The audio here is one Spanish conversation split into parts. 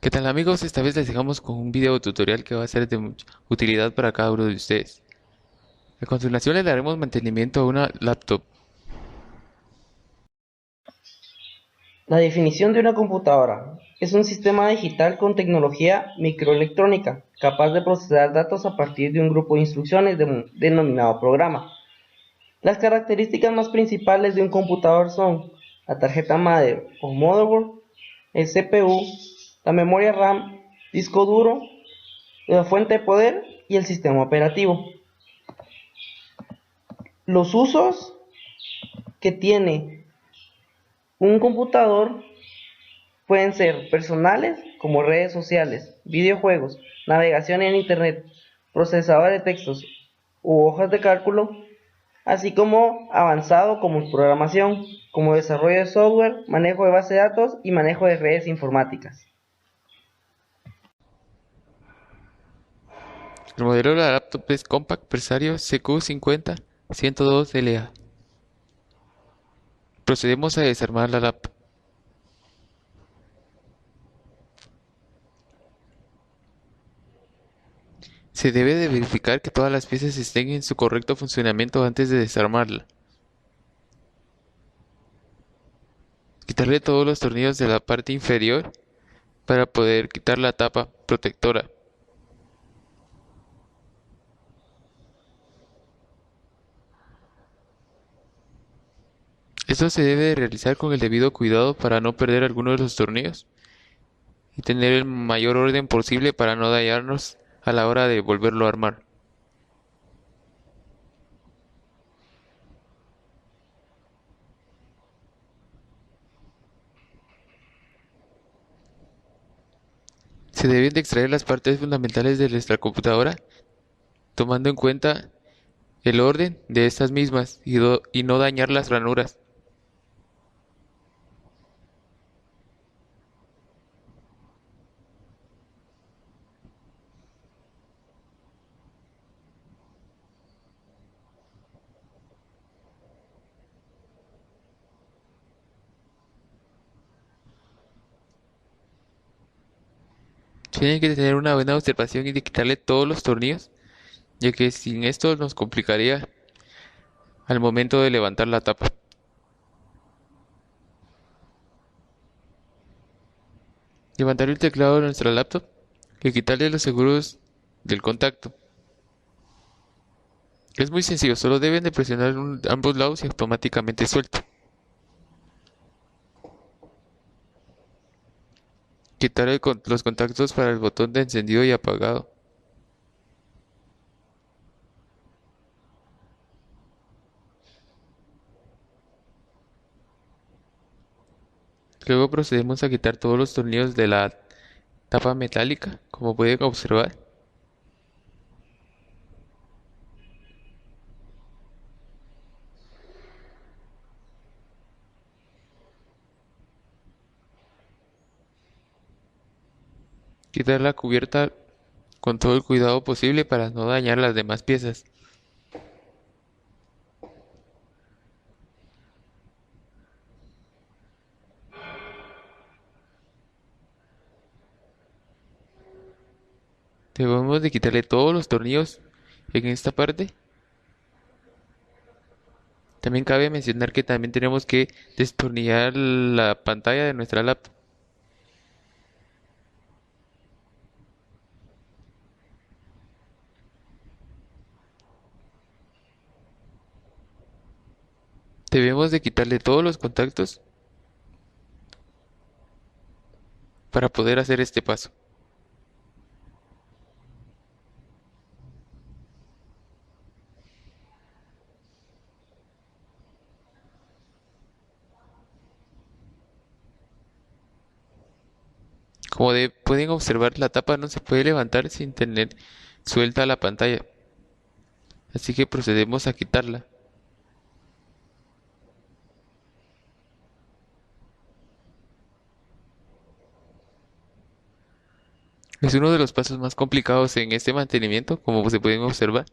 ¿Qué tal amigos? Esta vez les dejamos con un video tutorial que va a ser de mucha utilidad para cada uno de ustedes. A continuación le daremos mantenimiento a una laptop. La definición de una computadora es un sistema digital con tecnología microelectrónica capaz de procesar datos a partir de un grupo de instrucciones denominado programa. Las características más principales de un computador son la tarjeta madre o motherboard, el CPU, la memoria RAM, disco duro, la fuente de poder y el sistema operativo. Los usos que tiene un computador pueden ser personales, como redes sociales, videojuegos, navegación en Internet, procesador de textos u hojas de cálculo, así como avanzado como programación, como desarrollo de software, manejo de base de datos y manejo de redes informáticas. El modelo de la laptop es Compaq Presario CQ50-102LA. Procedemos a desarmar la laptop. Se debe de verificar que todas las piezas estén en su correcto funcionamiento antes de desarmarla. Quitarle todos los tornillos de la parte inferior para poder quitar la tapa protectora. Esto se debe de realizar con el debido cuidado para no perder alguno de los tornillos y tener el mayor orden posible para no dañarnos a la hora de volverlo a armar. Se deben de extraer las partes fundamentales de nuestra computadora, tomando en cuenta el orden de estas mismas y no dañar las ranuras. Tienen que tener una buena observación y de quitarle todos los tornillos, ya que sin esto nos complicaría al momento de levantar la tapa. Levantar el teclado de nuestra laptop y quitarle los seguros del contacto. Es muy sencillo, solo deben de presionar ambos lados y automáticamente suelta. Quitar los contactos para el botón de encendido y apagado. Luego procedemos a quitar todos los tornillos de la tapa metálica, como pueden observar. Quitar la cubierta con todo el cuidado posible para no dañar las demás piezas. Debemos de quitarle todos los tornillos en esta parte. También cabe mencionar que también tenemos que destornillar la pantalla de nuestra laptop. Debemos de quitarle todos los contactos para poder hacer este paso. Como pueden observar, la tapa no se puede levantar sin tener suelta la pantalla, así que procedemos a quitarla. Es uno de los pasos más complicados en este mantenimiento, como se pueden observar.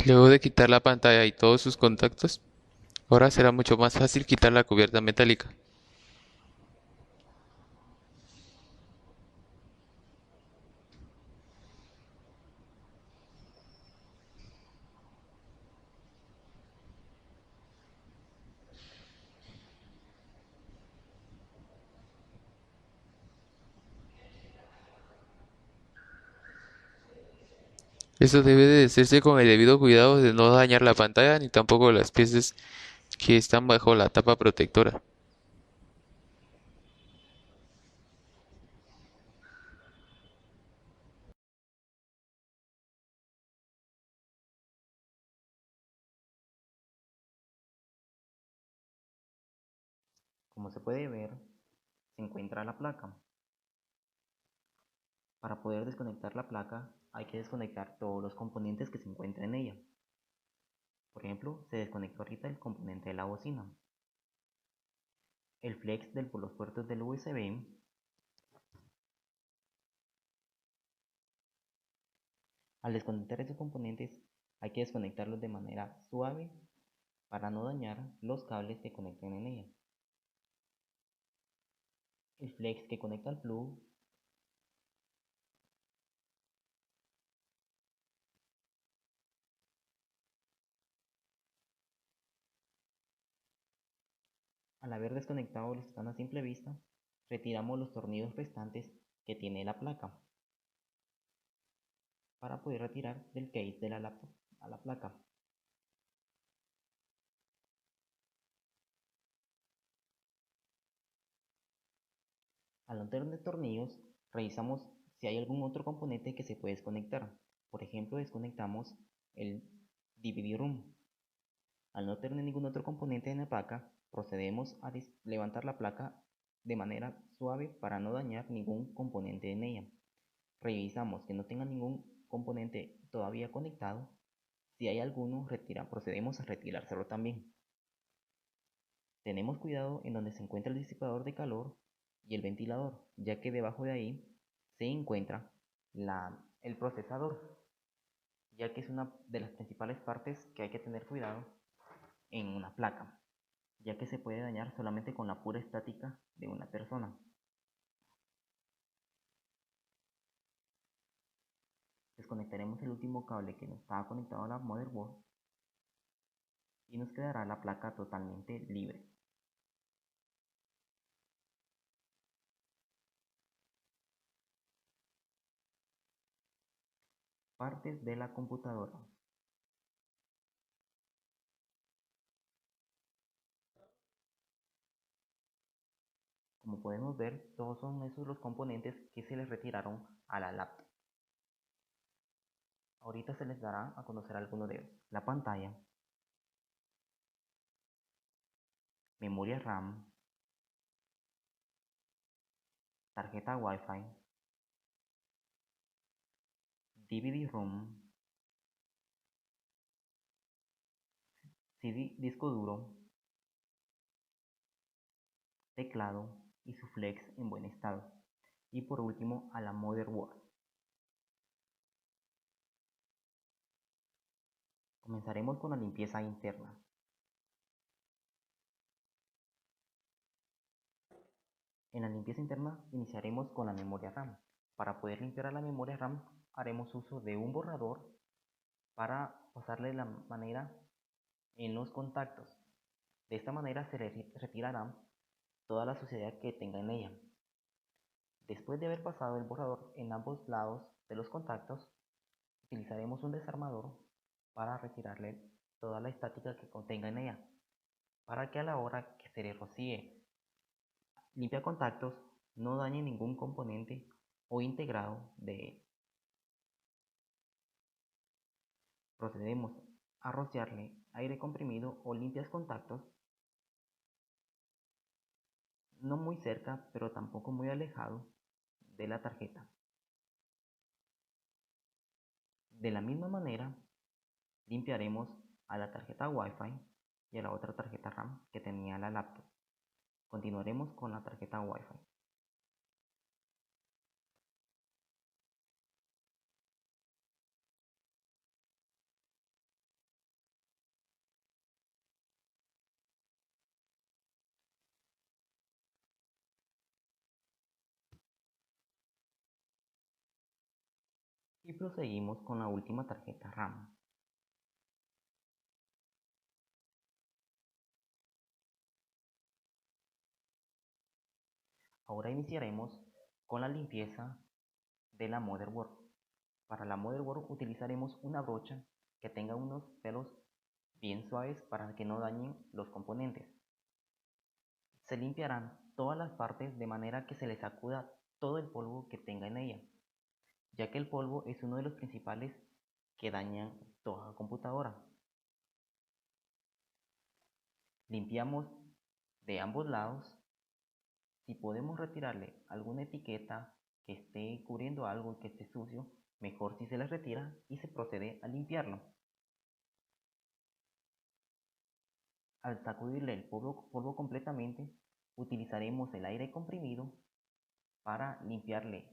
Luego de quitar la pantalla y todos sus contactos, ahora será mucho más fácil quitar la cubierta metálica. Esto debe de hacerse con el debido cuidado de no dañar la pantalla ni tampoco las piezas que están bajo la tapa protectora. Como se puede ver, se encuentra la placa. Para poder desconectar la placa hay que desconectar todos los componentes que se encuentran en ella. Por ejemplo, se desconectó ahorita el componente de la bocina, el flex de los puertos del USB. Al desconectar esos componentes hay que desconectarlos de manera suave para no dañar los cables que conecten en ella. El flex que conecta al plug, al haber desconectado los que están a simple vista, retiramos los tornillos restantes que tiene la placa para poder retirar del case de la laptop a la placa. Al no tener tornillos, revisamos si hay algún otro componente que se puede desconectar. Por ejemplo, desconectamos el DVD room. Al no tener ningún otro componente en la placa, procedemos a levantar la placa de manera suave para no dañar ningún componente en ella. Revisamos que no tenga ningún componente todavía conectado. Si hay alguno, procedemos a retirárselo también. Tenemos cuidado en donde se encuentra el disipador de calor y el ventilador, ya que debajo de ahí se encuentra el procesador, ya que es una de las principales partes que hay que tener cuidado en una placa, ya que se puede dañar solamente con la pura estática de una persona. Desconectaremos el último cable que no estaba conectado a la motherboard y nos quedará la placa totalmente libre. Partes de la computadora. Como podemos ver, todos son esos los componentes que se les retiraron a la laptop. Ahorita se les dará a conocer alguno de ellos. La pantalla, memoria RAM, tarjeta Wi-Fi, DVD-ROM, CD disco duro, teclado y su flex en buen estado. Y por último a la motherboard. Comenzaremos con la limpieza interna. En la limpieza interna iniciaremos con la memoria RAM. Para poder limpiar a la memoria RAM haremos uso de un borrador para pasarle la manera en los contactos. De esta manera se retirará toda la suciedad que tenga en ella. Después de haber pasado el borrador en ambos lados de los contactos, utilizaremos un desarmador para retirarle toda la estática que contenga en ella, para que a la hora que se le rocíe limpia contactos no dañe ningún componente o integrado de él. Procedemos a rociarle aire comprimido o limpias contactos, no muy cerca pero tampoco muy alejado de la tarjeta. De la misma manera, limpiaremos a la tarjeta Wi-Fi y a la otra tarjeta RAM que tenía la laptop. Continuaremos con la tarjeta Wi-Fi. Y proseguimos con la última tarjeta RAM. Ahora iniciaremos con la limpieza de la motherboard. Para la motherboard utilizaremos una brocha que tenga unos pelos bien suaves para que no dañen los componentes. Se limpiarán todas las partes de manera que se le sacuda todo el polvo que tenga en ella, ya que el polvo es uno de los principales que dañan toda la computadora. Limpiamos de ambos lados. Si podemos retirarle alguna etiqueta que esté cubriendo algo y que esté sucio, mejor si se les retira y se procede a limpiarlo. Al sacudirle el polvo completamente, utilizaremos el aire comprimido para limpiarle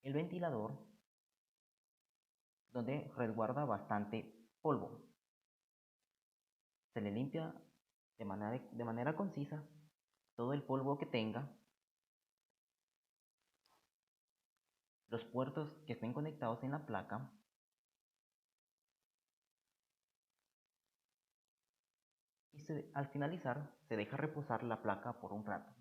el ventilador, donde resguarda bastante polvo. Se le limpia de manera concisa todo el polvo que tenga. Los puertos que estén conectados en la placa. Y al finalizar se deja reposar la placa por un rato.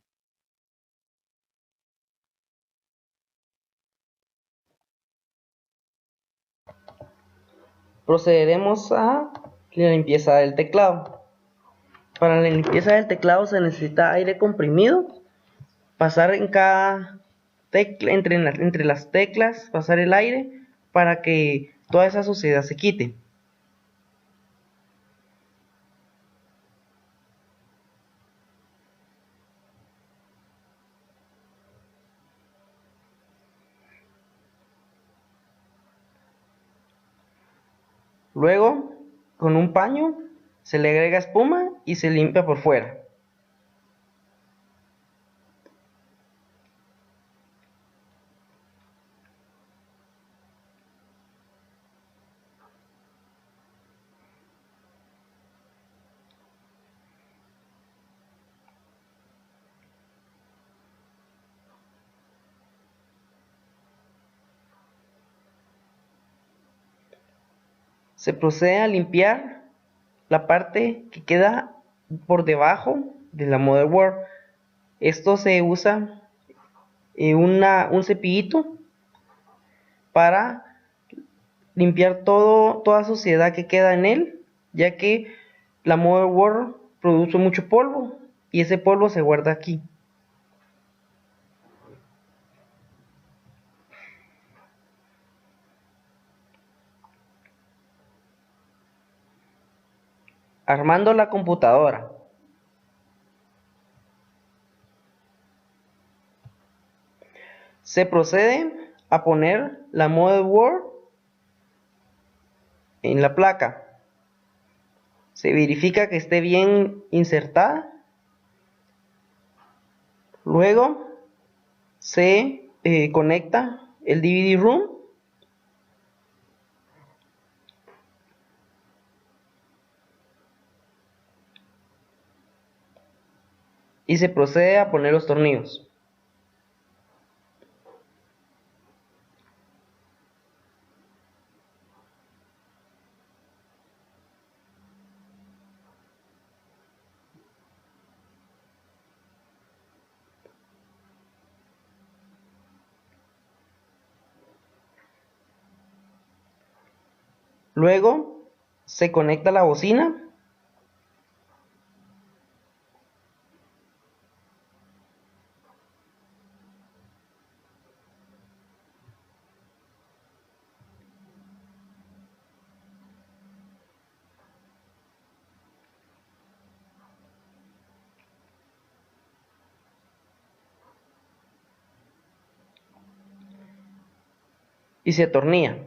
Procederemos a la limpieza del teclado. Para la limpieza del teclado se necesita aire comprimido, pasar en cada tecla, entre las teclas, pasar el aire para que toda esa suciedad se quite. Luego, con un paño, se le agrega espuma y se limpia por fuera. Se procede a limpiar la parte que queda por debajo de la motherboard. Esto se usa un cepillito para limpiar toda suciedad que queda en él, ya que la motherboard produce mucho polvo y ese polvo se guarda aquí. Armando la computadora. Se procede a poner la motherboard en la placa. Se verifica que esté bien insertada. Luego se conecta el DVD room. Y se procede a poner los tornillos. Luego se conecta la bocina. Y se atornilla.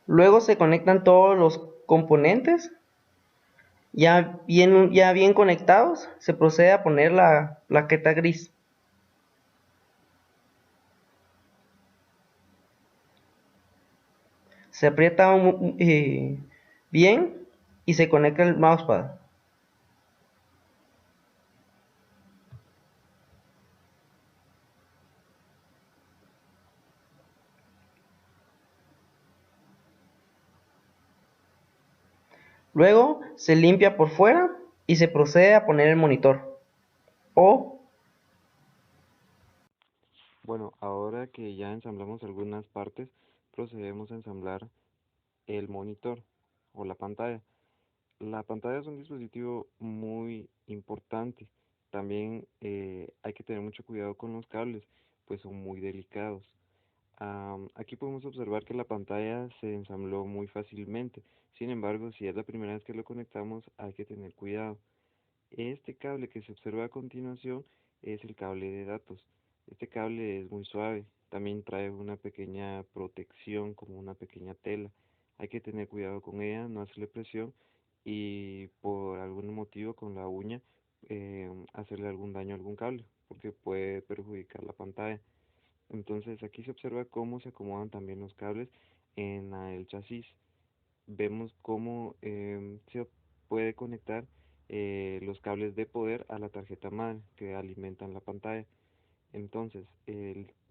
Luego se conectan todos los componentes. Ya bien conectados, se procede a poner la plaqueta gris. Se aprieta bien y se conecta el mousepad. Luego se limpia por fuera y se procede a poner el monitor. O Bueno, ahora que ya ensamblamos algunas partes, procedemos a ensamblar el monitor o la pantalla. La pantalla es un dispositivo muy importante. También hay que tener mucho cuidado con los cables, pues son muy delicados. Aquí podemos observar que la pantalla se ensambló muy fácilmente. Sin embargo, si es la primera vez que lo conectamos, hay que tener cuidado. Este cable que se observa a continuación es el cable de datos. Este cable es muy suave, también trae una pequeña protección como una pequeña tela. Hay que tener cuidado con ella, no hacerle presión y por algún motivo con la uña hacerle algún daño a algún cable, porque puede perjudicar la pantalla. Entonces aquí se observa cómo se acomodan también los cables en el chasis. Vemos cómo se puede conectar los cables de poder a la tarjeta madre que alimentan la pantalla. Entonces,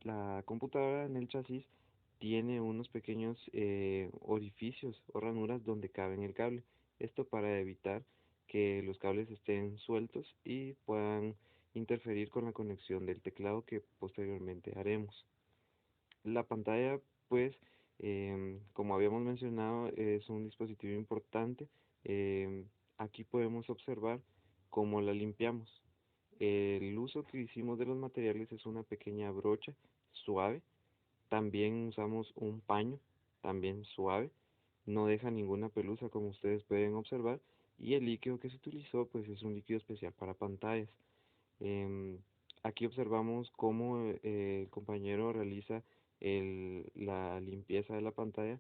la computadora en el chasis tiene unos pequeños orificios o ranuras donde caben el cable. Esto para evitar que los cables estén sueltos y puedan interferir con la conexión del teclado que posteriormente haremos. La pantalla, pues, como habíamos mencionado, es un dispositivo importante. Aquí podemos observar cómo la limpiamos. El uso que hicimos de los materiales es una pequeña brocha suave. También usamos un paño, también suave. No deja ninguna pelusa, como ustedes pueden observar. Y el líquido que se utilizó, pues, es un líquido especial para pantallas. Em, Aquí observamos cómo el compañero realiza la limpieza de la pantalla.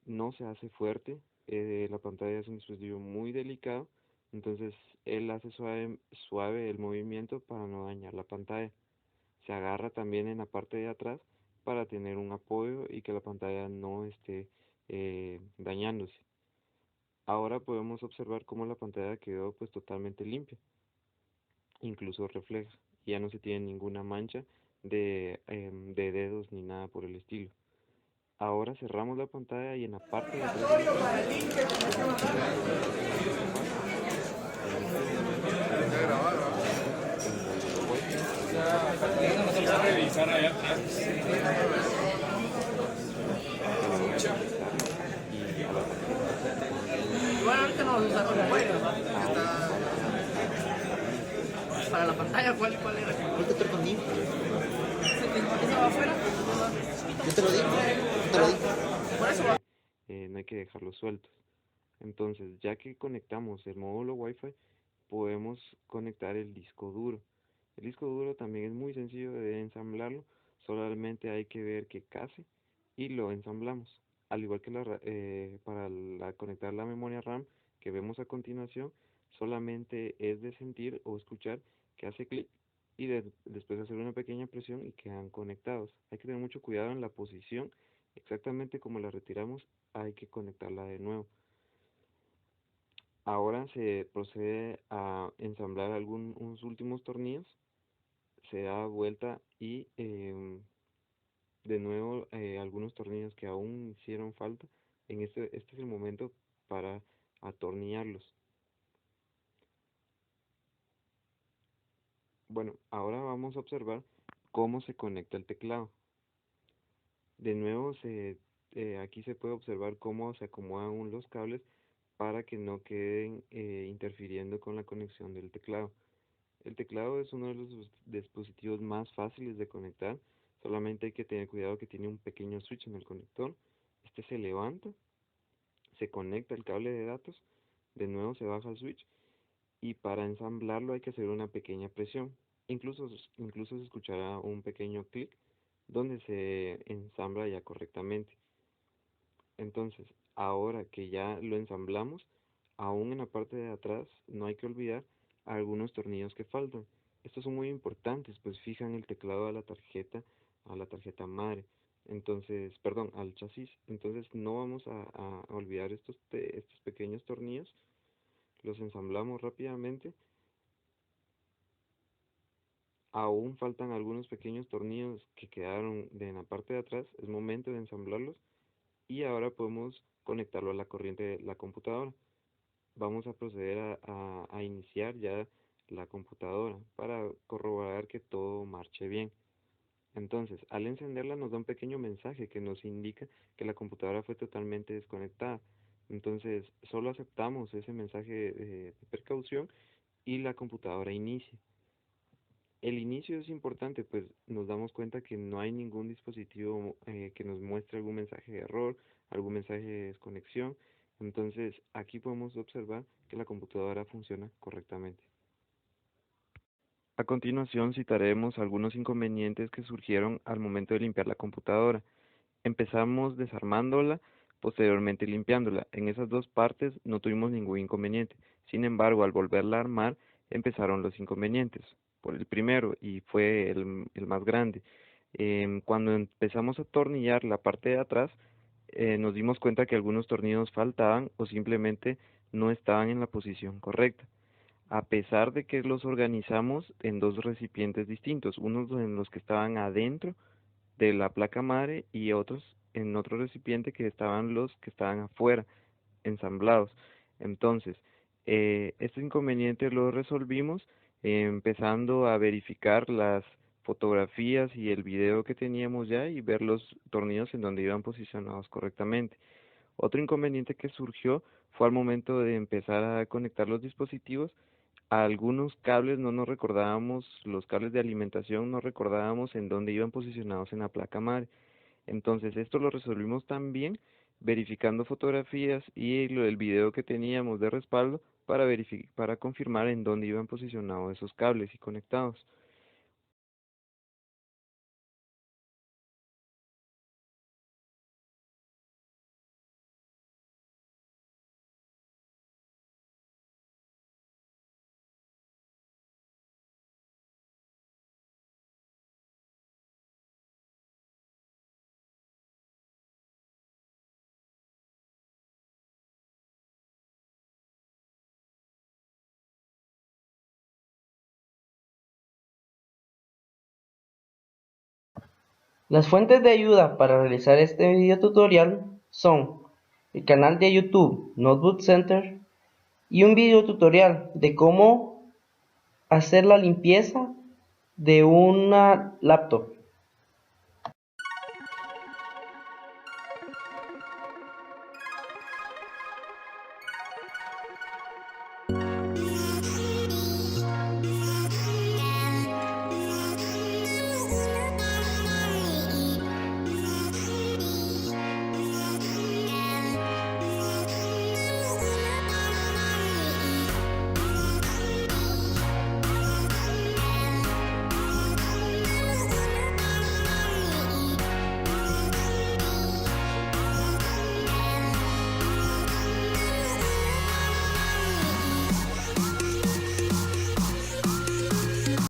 No se hace fuerte, la pantalla es un dispositivo muy delicado, entonces él hace suave el movimiento para no dañar la pantalla. Se agarra también en la parte de atrás para tener un apoyo y que la pantalla no esté dañándose. Ahora podemos observar cómo la pantalla quedó pues totalmente limpia, incluso refleja, ya no se tiene ninguna mancha de dedos ni nada por el estilo. Ahora cerramos la pantalla y en la parte de atrás de la pantalla podemos observar una pequeña parte. En este momento tenemos un módulo Wi-Fi. Que vamos a conectarlo y a la tarjeta correspondiente a un Wi-Fi a línea. ¿Cuál te respondí? Yo te lo digo, yo te lo digo. No hay que dejarlos sueltos. Entonces, ya que conectamos el módulo Wi-Fi, podemos conectar el disco duro. El disco duro también es muy sencillo de ensamblarlo, solamente hay que ver que case y lo ensamblamos. Al igual que para conectar la memoria RAM que vemos a continuación, solamente es de sentir o escuchar que hace clic y después hacer una pequeña presión y quedan conectados. Hay que tener mucho cuidado en la posición, exactamente como la retiramos, hay que conectarla de nuevo. Ahora se procede a ensamblar unos últimos tornillos, se da vuelta y de nuevo algunos tornillos que aún hicieron falta. Este es el momento para atornillarlos. Bueno, ahora vamos a observar cómo se conecta el teclado. De nuevo, aquí se puede observar cómo se acomodan aún los cables para que no queden interfiriendo con la conexión del teclado. El teclado es uno de los dispositivos más fáciles de conectar, solamente hay que tener cuidado que tiene un pequeño switch en el conector. Este se levanta, se conecta el cable de datos, de nuevo se baja el switch y para ensamblarlo hay que hacer una pequeña presión. Incluso se escuchará un pequeño clic donde se ensambla ya correctamente. Entonces, ahora que ya lo ensamblamos, aún en la parte de atrás no hay que olvidar algunos tornillos que faltan. Estos son muy importantes, pues fijan el teclado a la tarjeta madre. Entonces, perdón, al chasis. Entonces no vamos a olvidar estos pequeños tornillos, los ensamblamos rápidamente. Aún faltan algunos pequeños tornillos que quedaron en la parte de atrás, es momento de ensamblarlos y ahora podemos conectarlo a la corriente de la computadora. Vamos a proceder a iniciar ya la computadora para corroborar que todo marche bien. Entonces, al encenderla nos da un pequeño mensaje que nos indica que la computadora fue totalmente desconectada. Entonces, solo aceptamos ese mensaje de precaución y la computadora inicia. El inicio es importante, pues nos damos cuenta que no hay ningún dispositivo que nos muestre algún mensaje de error, algún mensaje de desconexión. Entonces, aquí podemos observar que la computadora funciona correctamente. A continuación citaremos algunos inconvenientes que surgieron al momento de limpiar la computadora. Empezamos desarmándola, posteriormente limpiándola. En esas dos partes no tuvimos ningún inconveniente. Sin embargo, al volverla a armar, empezaron los inconvenientes. Por el primero, y fue el más grande. Cuando empezamos a atornillar la parte de atrás, nos dimos cuenta que algunos tornillos faltaban o simplemente no estaban en la posición correcta, a pesar de que los organizamos en dos recipientes distintos, unos en los que estaban adentro de la placa madre y otros en otro recipiente que estaban los que estaban afuera, ensamblados. Entonces, este inconveniente lo resolvimos empezando a verificar las fotografías y el video que teníamos ya y ver los tornillos en donde iban posicionados correctamente. Otro inconveniente que surgió fue al momento de empezar a conectar los dispositivos. A algunos cables no nos recordábamos, los cables de alimentación no recordábamos en dónde iban posicionados en la placa madre. Entonces esto lo resolvimos también verificando fotografías y el video que teníamos de respaldo para confirmar en dónde iban posicionados esos cables y conectados. Las fuentes de ayuda para realizar este video tutorial son el canal de YouTube Notebook Center y un video tutorial de cómo hacer la limpieza de una laptop.